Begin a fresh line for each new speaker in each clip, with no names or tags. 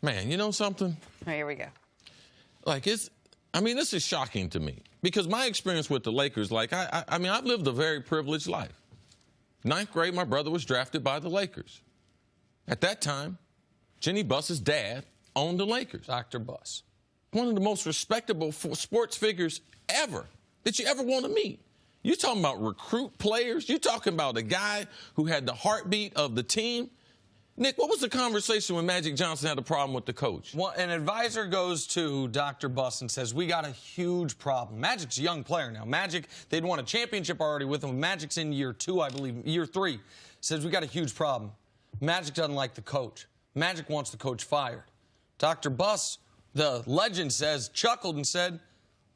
Man, you know something?
Oh, here we go.
Like, this is shocking to me because my experience with the Lakers, like, I've lived a very privileged life. Ninth grade, my brother was drafted by the Lakers. At that time, Jenny Buss's dad owned the Lakers.
Dr. Buss.
One of the most respectable sports figures ever that you ever want to meet. You're talking about recruit players. You're talking about a guy who had the heartbeat of the team. Nick, what was the conversation when Magic Johnson had a problem with the coach?
Well, an advisor goes to Dr. Buss and says, we got a huge problem. Magic's a young player now. Magic, they'd won a championship already with him. Magic's in year 2, I believe, year 3. Says, we got a huge problem. Magic doesn't like the coach. Magic wants the coach fired. Dr. Buss, the legend says, chuckled and said,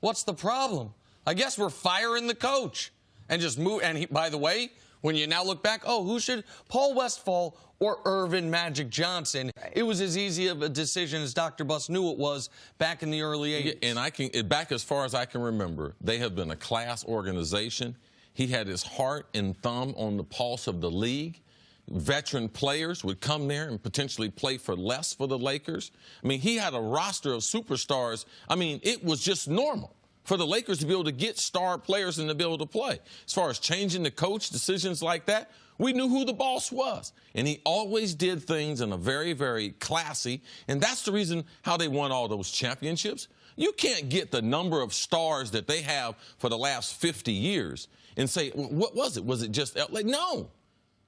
what's the problem? I guess we're firing the coach. And just move. And by the way, when you now look back, who should? Paul Westphal or Irvin Magic Johnson. It was as easy of a decision as Dr. Buss knew it was back in the early 80s.
Yeah, and back as far as I can remember, they have been a class organization. He had his heart and thumb on the pulse of the league. Veteran players would come there and potentially play for less for the Lakers. I mean, he had a roster of superstars. I mean, it was just normal for the Lakers to be able to get star players and to be able to play. As far as changing the coach, decisions like that, we knew who the boss was. And he always did things in a very, very classy, and that's the reason how they won all those championships. You can't get the number of stars that they have for the last 50 years and say, what was it? Was it just LA? No.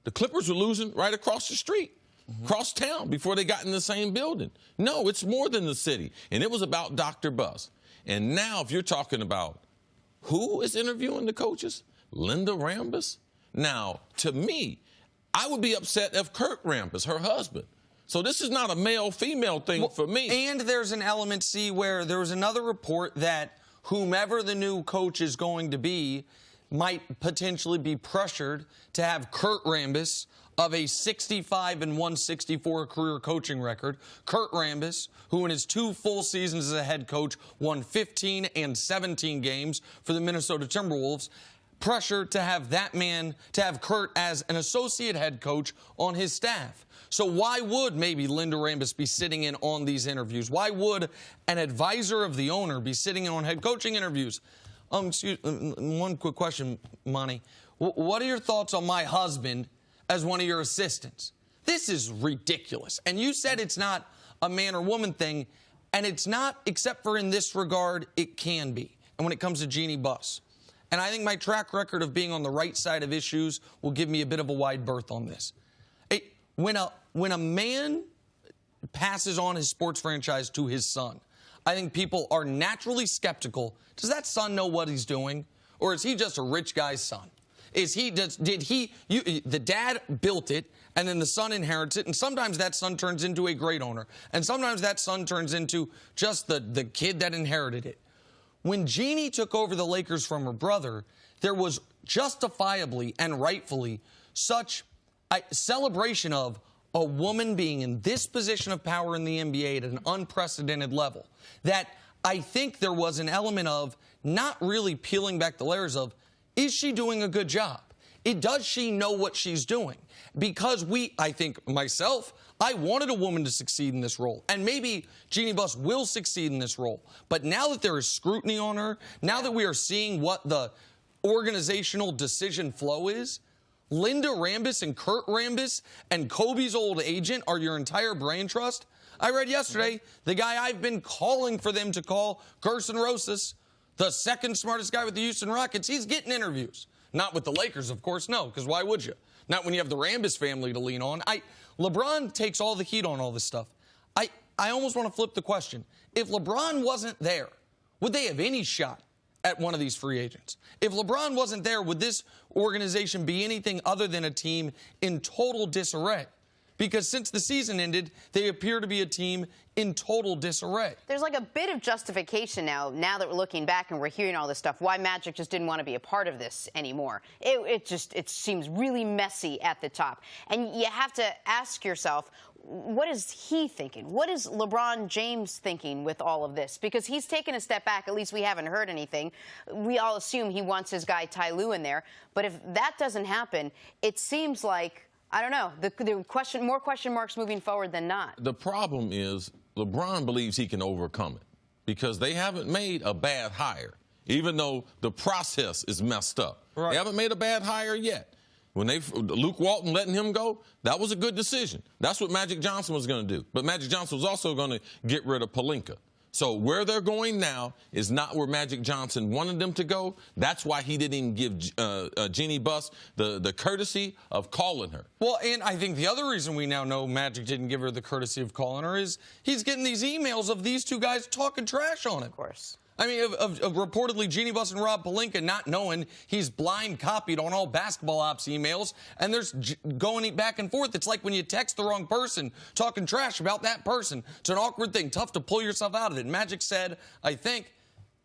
The Clippers were losing right across the street, across town, before they got in the same building. No, it's more than the city. And it was about Dr. Buss. And now if you're talking about who is interviewing the coaches, Linda Rambis. Now, to me, I would be upset if Kurt Rambis, her husband. So this is not a male-female thing for me.
And there's an element, C, where there was another report that whomever the new coach is going to be might potentially be pressured to have Kurt Rambis of a 65-164 career coaching record. Kurt Rambis, who in his 2 full seasons as a head coach won 15 and 17 games for the Minnesota Timberwolves, pressure to have that man, to have Kurt as an associate head coach on his staff. So why would maybe Linda Rambis be sitting in on these interviews? Why would an advisor of the owner be sitting in on head coaching interviews? One quick question, Monty. What are your thoughts on my husband as one of your assistants? This is ridiculous. And you said it's not a man or woman thing, and it's not, except for in this regard, it can be. And when it comes to Jeannie Buss. And I think my track record of being on the right side of issues will give me a bit of a wide berth on this. When a man passes on his sports franchise to his son, I think people are naturally skeptical. Does that son know what he's doing? Or is he just a rich guy's son? The dad built it, and then the son inherits it, and sometimes that son turns into a great owner, and sometimes that son turns into just the kid that inherited it. When Jeannie took over the Lakers from her brother, there was justifiably and rightfully such a celebration of a woman being in this position of power in the NBA at an unprecedented level that I think there was an element of not really peeling back the layers of, is she doing a good job? Does she know what she's doing? Because I think myself, I wanted a woman to succeed in this role. And maybe Jeannie Buss will succeed in this role. But now that there is scrutiny on her, now that we are seeing what the organizational decision flow is, Linda Rambis and Kurt Rambis and Kobe's old agent are your entire brain trust? I read yesterday the guy I've been calling for them to call, Gerson Rosas, the second smartest guy with the Houston Rockets, he's getting interviews. Not with the Lakers, of course, no, because why would you? Not when you have the Rambis family to lean on. LeBron takes all the heat on all this stuff. I almost want to flip the question. If LeBron wasn't there, would they have any shot at one of these free agents? If LeBron wasn't there, would this organization be anything other than a team in total disarray? Because since the season ended, they appear to be a team in total disarray.
There's like a bit of justification now that we're looking back and we're hearing all this stuff, why Magic just didn't want to be a part of this anymore. It seems really messy at the top. And you have to ask yourself, what is he thinking? What is LeBron James thinking with all of this? Because he's taken a step back. At least we haven't heard anything. We all assume he wants his guy Ty Lue in there. But if that doesn't happen, it seems like, I don't know, more question marks moving forward than not.
The problem is LeBron believes he can overcome it because they haven't made a bad hire, even though the process is messed up.
Right.
They haven't made a bad hire yet. When Luke Walton letting him go, that was a good decision. That's what Magic Johnson was going to do. But Magic Johnson was also going to get rid of Pelinka. So where they're going now is not where Magic Johnson wanted them to go. That's why he didn't even give Jeannie Buss the courtesy of calling her.
Well, and I think the other reason we now know Magic didn't give her the courtesy of calling her is he's getting these emails of these two guys talking trash on him.
Of course.
I mean, of reportedly Jeannie Buss and Rob Pelinka not knowing he's blind copied on all basketball ops emails, and there's going back and forth. It's like when you text the wrong person, talking trash about that person. It's an awkward thing, tough to pull yourself out of it. Magic said, I think,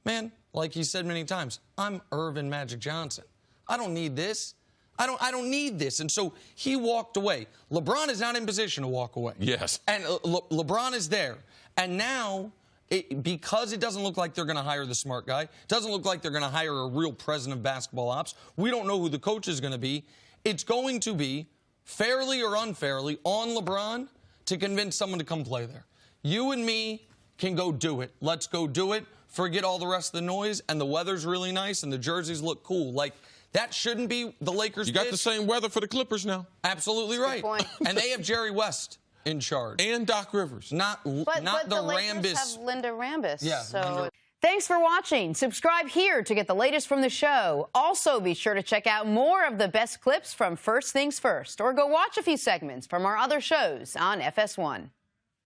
man, like he said many times, I'm Irvin Magic Johnson. I don't need this. I don't need this. And so he walked away. LeBron is not in position to walk away.
Yes.
And LeBron is there. And now, because it doesn't look like they're going to hire the smart guy, doesn't look like they're going to hire a real president of basketball ops, we don't know who the coach is going to be, it's going to be, fairly or unfairly, on LeBron to convince someone to come play there. You and me can go do it. Let's go do it. Forget all the rest of the noise, and the weather's really nice, and the jerseys look cool. Like, that shouldn't be the Lakers'
You got
pitch.
the same weather for the Clippers now.
Absolutely right.
Good point.
And they have Jerry West in charge.
And Doc Rivers.
But
the
Lakers
Rambis.
have Linda Rambis.
Yeah,
So thanks for watching. Subscribe here to get the latest from the show. Also, be sure to check out more of the best clips from First Things First, or go watch a few segments from our other shows on FS1.